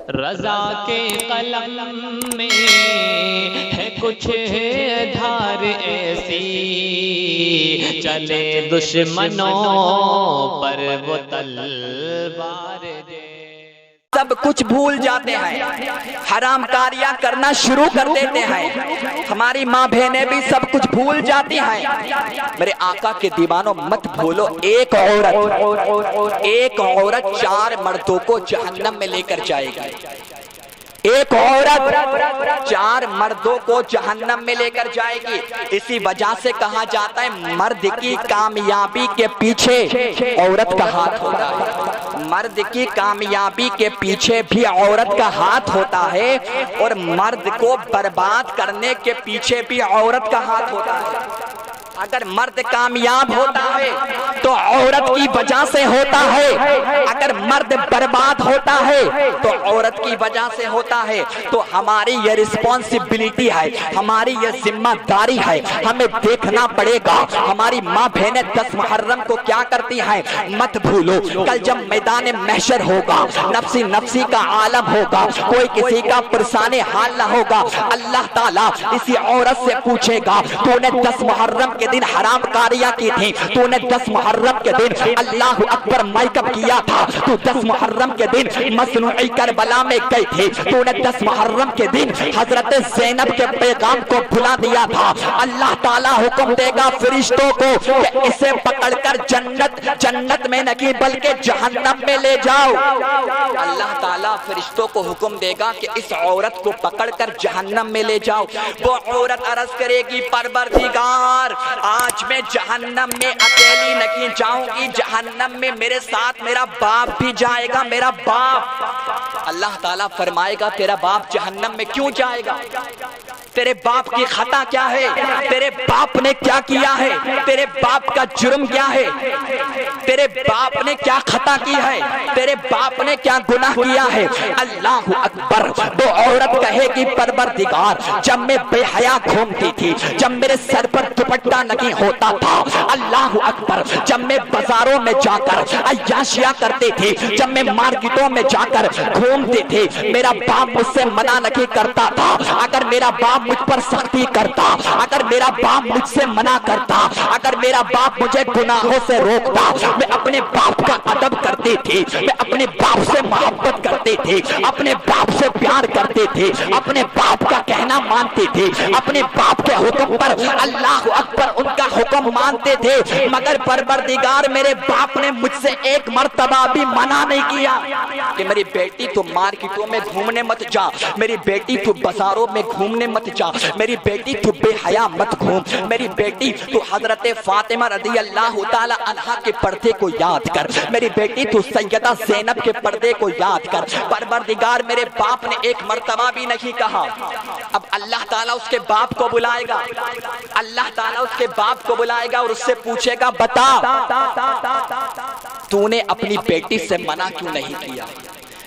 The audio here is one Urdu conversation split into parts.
رضا کے قلم میں ہے کچھ دھار ایسی، چلے دشمنوں پر وہ تلوار دے۔ سب کچھ بھول جاتے ہیں، حرام کاریاں کرنا شروع کر دیتے ہیں، ہماری ماں بہنیں بھی سب کچھ بھول جاتی ہیں۔ میرے آقا کے دیوانوں مت بھولو، ایک عورت 4 مردوں کو جہنم میں لے کر جائے گی۔ ایک عورت 4 مردوں کو جہنم میں لے کر جائے گی۔ اسی وجہ سے کہا جاتا ہے مرد کی کامیابی کے پیچھے عورت کا ہاتھ ہوتا ہے، مرد کی کامیابی کے پیچھے بھی عورت کا ہاتھ ہوتا ہے، اور مرد کو برباد کرنے کے پیچھے بھی عورت کا ہاتھ ہوتا ہے۔ اگر مرد کامیاب ہوتا ہے تو عورت کی وجہ سے ہوتا ہے، اگر مرد برباد ہوتا ہے تو عورت کی وجہ سے ہوتا ہے۔ تو ہماری یہ رسپانسبلٹی ہے، ہماری یہ ذمہ داری ہے، ہمیں دیکھنا پڑے گا ہماری ماں بہنیں 10 محرم کو کیا کرتی ہیں۔ مت بھولو کل جب میدان محشر ہوگا، نفسی نفسی کا عالم ہوگا، کوئی کسی کا پرسان حال نہ ہوگا، اللہ تعالیٰ اسی عورت سے پوچھے گا تو نے 10 محرم کے دن حرام کاریاں کی تھی، تو نے 10 محرم کے دن اللہ اکبر میک اپ کیا تھا، تو 10 محرم کے دن مصنوعی کربلا میں گئی تھی، تو نے 10 محرم کے دن حضرت زینب کے پیغام کو بھلا دیا تھا۔ اللہ تعالیٰ حکم دے گا فرشتوں کو کہ اسے پکڑ کر جنت میں نہیں بلکہ جہنم میں لے جاؤ۔ اللہ تعالیٰ فرشتوں کو حکم دے گا کہ اس عورت کو پکڑ کر جہنم میں لے جاؤ۔ وہ عورت عرض کرے گی پروردگار آج میں جہنم میں اکیلی نہیں جاؤں گی، جہنم میں میرے ساتھ میرا باپ بھی جائے گا، میرا باپ۔ اللہ تعالیٰ فرمائے گا تیرا باپ جہنم میں کیوں جائے گا؟ تیرے باپ کی خطا کیا ہے؟ تیرے باپ نے کیا کیا ہے؟ تیرے باپ کا جرم کیا ہے؟ تیرے باپ نے کیا خطا کی ہے؟ تیرے باپ نے کیا گناہ کیا ہے؟ اللہ اکبر۔ وہ عورت کہے گی پروردگار جب میں بے حیا گھومتی تھی، جب میرے سر پر دوپٹہ نہیں ہوتا تھا، اللہ اکبر، جب میں بازاروں میں جا کر عیاشیاں کرتی تھی، جب میں مارکیٹوں میں جا کر گھومتی تھی، میرا باپ مجھ سے منع نہیں کرتا تھا۔ اگر میرا باپ مجھ پر سختی کرتا، اگر میرا باپ مجھ سے منع کرتا، اگر میرا باپ مجھے گناہوں سے روکتا، میں اپنے باپ کا ادب کرتی تھی، میں اپنے باپ سے محبت کرتی تھی، اپنے باپ سے پیار کرتی تھی، اپنے باپ کا کہنا مانتی تھی، اپنے باپ کے حکم پر اللہ اکبر ان کا حکم مانتے تھے، مگر پروردگار میرے باپ نے مجھ سے ایک مرتبہ بھی منع نہیں کیا کہ میری بیٹی تو مارکیٹوں میں گھومنے مت جا، میری بیٹی تو بازاروں میں گھومنے مت جا، میری بیٹی تو بے حیا مت گھوم، میری بیٹی تو حضرت فاطمہ رضی اللہ تعالی عنہا کے پردے کو یاد کر، میری بیٹی تو سیدہ زینب کے پردے کو یاد کر۔ پروردگار میرے باپ نے ایک مرتبہ بھی نہیں کہا۔ اب اللہ تعالیٰ اس کے باپ کو بلائے گا، اللہ تعالیٰ اس کے باپ کو بلائے گا اور اس سے پوچھے گا بتا تو نے اپنی بیٹی سے منع کیوں نہیں کیا؟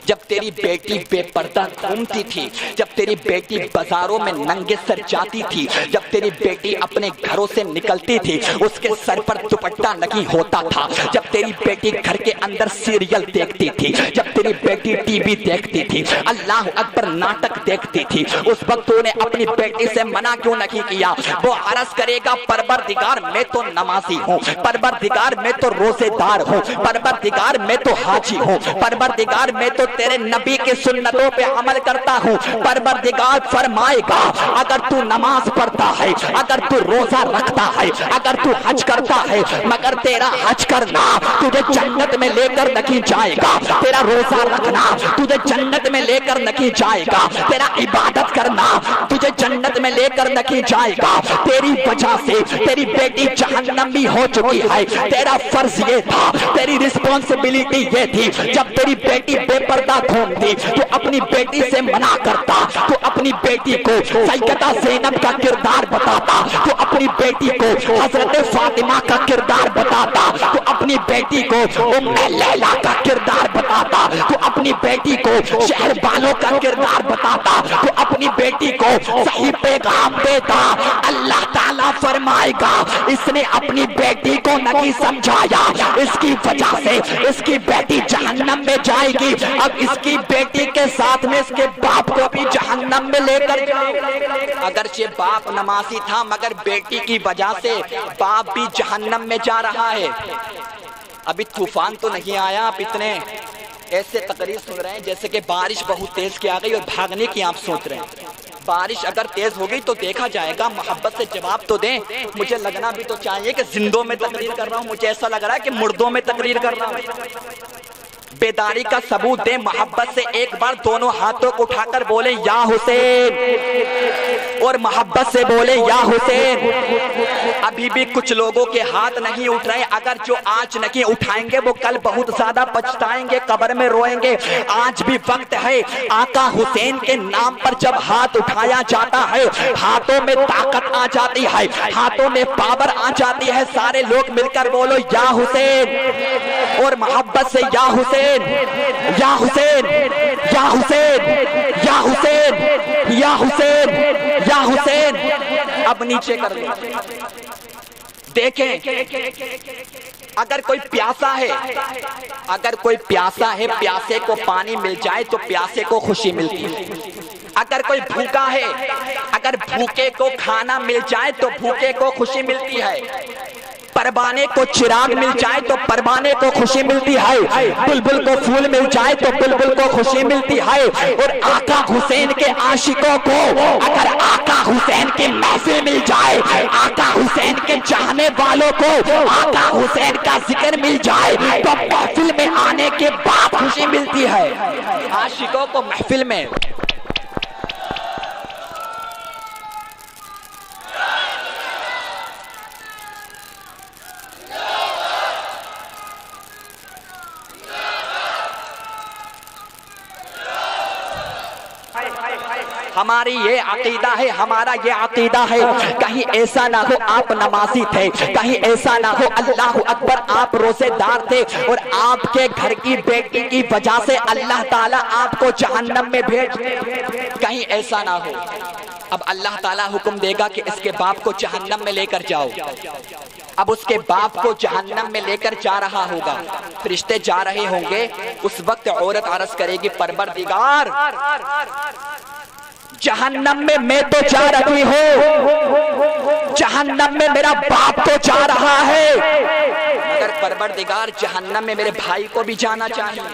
جب تیری بیٹی بے پردہ گھومتی تھی، جب تیری بیٹی بازاروں میں ننگے سر جاتی تھی، جب تیری بیٹی اپنے گھروں سے نکلتی تھی اس کے سر پر دوپٹہ نہیں ہوتا تھا، جب تیری بیٹی گھر کے اندر سیریل دیکھتی تھی، جب تیری بیٹی ٹی وی دیکھتی تھی، اللہ اکبر ناٹک دیکھتی تھی، اس وقت تو نے اپنی بیٹی سے منع کیوں نہیں کیا؟ وہ عرض کرے گا پروردگار میں تو نمازی ہوں، پروردگار میں تو روزے دار ہوں، پروردگار میں تو حاجی ہوں، پروردگار میں تو تیرے نبی کی سنتوں پہ عمل کرتا ہوں۔ پروردگار فرمائے گا اگر تو نماز پڑھتا ہے، اگر تو روزہ رکھتا ہے، اگر تو حج کرتا ہے، مگر تیرا حج کرنا تجھے جنت میں لے کر نہیں جائے گا، تیرا روزہ رکھنا تجھے جنت میں لے کر نہیں جائے گا، تیرا عبادت کرنا تجھے جنت میں لے کر نہیں جائے گا، تیری وجہ سے تیری بیٹی جہنمی ہو چکی ہے۔ تیرا فرض یہ تھا، تیری رسپانسبلٹی یہ تھی، جب تیری بیٹی بے پردہ گھومتی تو اپنی بیٹی سے منع کرتا، تو اپنی بیٹی کو سیدہ زینب کا کردار بتاتا، تو اپنی بیٹی کو حضرت فاطمہ کا کردار بتاتا، تو اپنی بیٹی کو ام لیلا کا کردار بتاتا، تو اپنی بیٹی کو شہر بالوں کا کردار بتاتا، تو اپنی بیٹی کو صحیح پیغام دیتا۔ اللہ تعالیٰ فرمائے گا اس نے اپنی بیٹی کو نہیں سمجھایا، اس کی وجہ سے اس کی بیٹی جہنم میں جائے گی۔ اب اس کی بیٹی کے ساتھ میں اس کے باپ کو بھی جہنم میں لے کر جاؤ۔ اگرچہ باپ نمازی تھا مگر بیٹی کی وجہ سے باپ بھی جہنم میں جا رہا ہے۔ ابھی طوفان تو نہیں آیا، آپ اتنے ایسے تقریر سن رہے ہیں جیسے کہ بارش بہت تیز کی آ گئی اور بھاگنے کی آپ سوچ رہے ہیں۔ بارش اگر تیز ہوگی تو دیکھا جائے گا، محبت سے جواب تو دیں۔ مجھے لگنا بھی تو چاہیے کہ زندوں میں تقریر کر رہا ہوں، مجھے ایسا لگ رہا ہے کہ مردوں میں تقریر کر رہا ہوں۔ بیداری کا ثبوت دیں، محبت سے ایک بار دونوں ہاتھوں کو اٹھا کر بولیں یا حسین، اور محبت سے بولیں یا حسین۔ ابھی بھی کچھ لوگوں کے ہاتھ نہیں اٹھ رہے، اگر جو آج نہیں اٹھائیں گے وہ کل بہت زیادہ پچھتائیں گے، قبر میں روئیں گے۔ آج بھی وقت ہے، آقا حسین کے نام پر جب ہاتھ اٹھایا جاتا ہے ہاتھوں میں طاقت آ جاتی ہے، ہاتھوں میں پاور آ جاتی ہے۔ سارے لوگ مل کر بولو یا حسین، اور محبت سے یا حسین، یا حسین، یا حسین، یا حسین، یا حسین، یا حسین۔ اب نیچے کر لیں، دیکھیں اگر کوئی پیاسا ہے، اگر کوئی پیاسا ہے، پیاسے کو پانی مل جائے تو پیاسے کو خوشی ملتی ہے۔ اگر کوئی بھوکا ہے، اگر بھوکے کو کھانا مل جائے تو بھوکے کو خوشی ملتی ہے۔ پروانے کو چراغ مل جائے تو پروانے کو خوشی ملتی ہے، بلبل کو پھول مل جائے تو بلبل کو خوشی ملتی ہے۔ اور آقا حسین کے عاشقوں کو اگر آقا حسین کی محفل مل جائے، آقا حسین کے چاہنے والوں کو آقا حسین کا ذکر مل جائے تو محفل میں آنے کے بعد خوشی ملتی ہے۔ عاشقوں کو محفل میں ہماری یہ عقیدہ ہے، ہمارا یہ عقیدہ ہے، کہیں ایسا نہ ہو آپ نمازی تھے، کہیں ایسا نہ ہو اللہ اکبر آپ روزے دار تھے اور آپ کے گھر کی بیٹی کی وجہ سے اللہ تعالیٰ آپ کو جہنم میں بھیج، کہیں ایسا نہ ہو۔ اب اللہ تعالیٰ حکم دے گا کہ اس کے باپ کو جہنم میں لے کر جاؤ۔ اب اس کے باپ کو جہنم میں لے کر جا رہا ہوگا، فرشتے جا رہے ہوں گے، اس وقت عورت عرض کرے گی پروردگار جہنم میں تو جا رہی ہوں، جہنم میں میرا باپ تو جا رہا ہے، مگر پروردگار جہنم میں میرے بھائی کو بھی جانا چاہیے،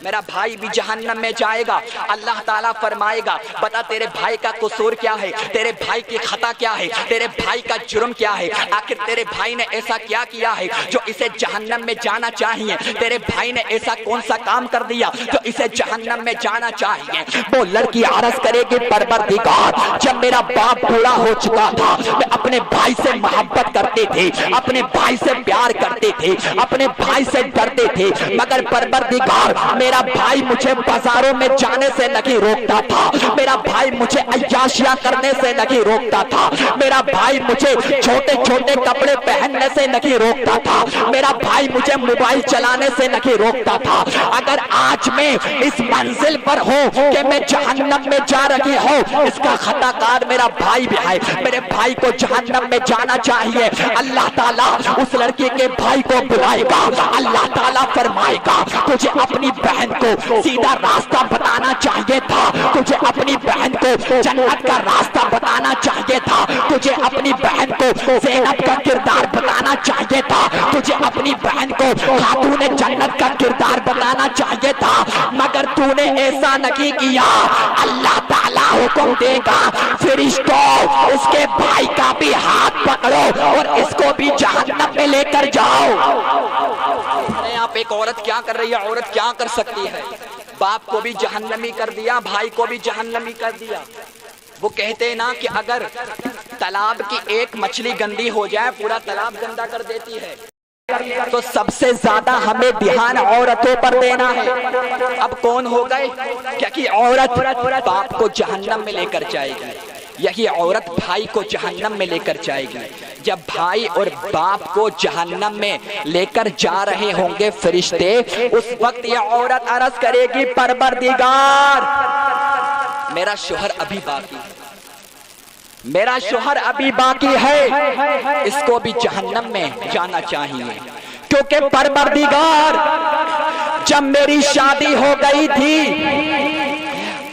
میرا بھائی بھی جہنم میں جائے گا۔ اللہ تعالیٰ فرمائے گا بتا تیرے بھائی کا قصور کیا ہے، تیرے بھائی کی خطا کیا ہے، تیرے بھائی کا جرم کیا ہے، آخر تیرے بھائی نے ایسا کیا ہے جو اسے جہنم میں جانا چاہیے، تیرے بھائی نے ایسا کون سا کام کر دیا جو اسے جہنم میں جانا چاہیے۔ وہ لڑکی عرض کرے گی پروردگار جب میرا باپ بوڑھا ہو چکا تھا میں اپنے بھائی سے محبت کرتے تھے، اپنے بھائی سے پیار کرتے تھے، اپنے بھائی سے ڈرتے تھے، مگر پروردگار میرا بھائی مجھے بازاروں میں جانے سے نہیں روکتا تھا، میرا بھائی مجھے عیاشیاں کرنے سے نہیں روکتا تھا، میرا بھائی مجھے چھوٹے چھوٹے کپڑے پہننے سے نہیں روکتا تھا، میرا بھائی مجھے موبائل چلانے سے نہیں روکتا تھا۔ اگر آج میں اس منزل پر ہوں کہ میں جہنم میں جا رہی ہوں، اس کا خطا کار میرا بھائی بھی ہے، میرے بھائی کو جہنم میں جانا چاہیے۔ اللہ تعالیٰ اس لڑکی کے بھائی کو بلائے گا، اللہ تعالیٰ فرمائے گا تجھے اپنی بہن کو سیدھا راستہ بتانا چاہیے تھا، تجھے اپنی بہن کو جنت کا راستہ بتانا چاہیے تھا، تجھے اپنی بہن کو زینب کا کردار بتانا چاہیے تھا، تجھے اپنی بہن کو خاتون جنت کا کردار بتانا چاہیے تھا، مگر تو نے ایسا نہیں کیا۔ اللہ تعالیٰ حکم دے گا فرشتوں اس کے بھائی کا بھی ہاتھ پکڑو اور اس کو بھی جہنم میں لے کر جاؤ۔ آپ ایک عورت کیا کر رہی ہے، عورت کیا کر سکتی ہے؟ باپ کو بھی جہنمی کر دیا، بھائی کو بھی جہنمی کر دیا۔ وہ کہتے ہیں نا کہ اگر تالاب کی ایک مچھلی گندی ہو جائے پورا تالاب گندا کر دیتی ہے، تو سب سے زیادہ ہمیں دھیان عورتوں پر دینا ہے۔ اب کون ہو گئے؟ کیونکہ عورت باپ کو جہنم میں لے کر جائے گی، یہی عورت بھائی کو جہنم میں لے کر جائے گی۔ جب بھائی اور باپ کو جہنم میں لے کر جا رہے ہوں گے فرشتے، اس وقت یہ عورت عرض کرے گی پروردگار میرا شوہر ابھی باقی ہے، میرا شوہر ابھی باقی ہے، اس کو بھی جہنم میں جانا چاہیے، کیونکہ پروردگار جب میری شادی ہو گئی تھی